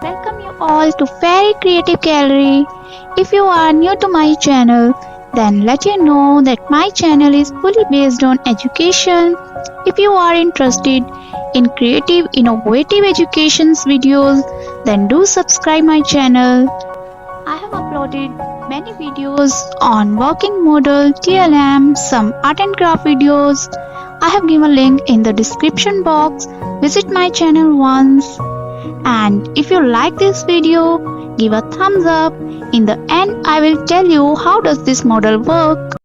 Welcome you all to Fairy Creative Gallery. If you are new to my channel, then let you know that my channel is fully based on education. If you are interested in creative, innovative educations videos, then do subscribe my channel. I have uploaded many videos on working model, TLM, some art and craft videos. I have given a link in the description box. Visit my channel once. And if you like this video, give a thumbs up. In the end, I will tell you how does this model work.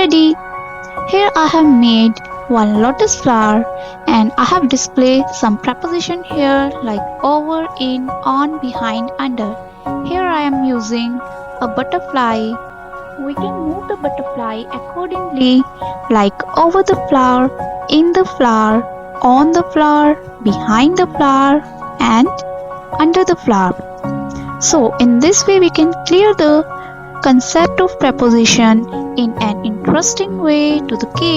ready. Here I have made one lotus flower and I have displayed some preposition here like over, in, on, behind, under. Here I am using a butterfly. We can move the butterfly accordingly like over the flower, in the flower, on the flower, behind the flower and under the flower. So in this way we can clear the concept of preposition in an interesting way to the kids.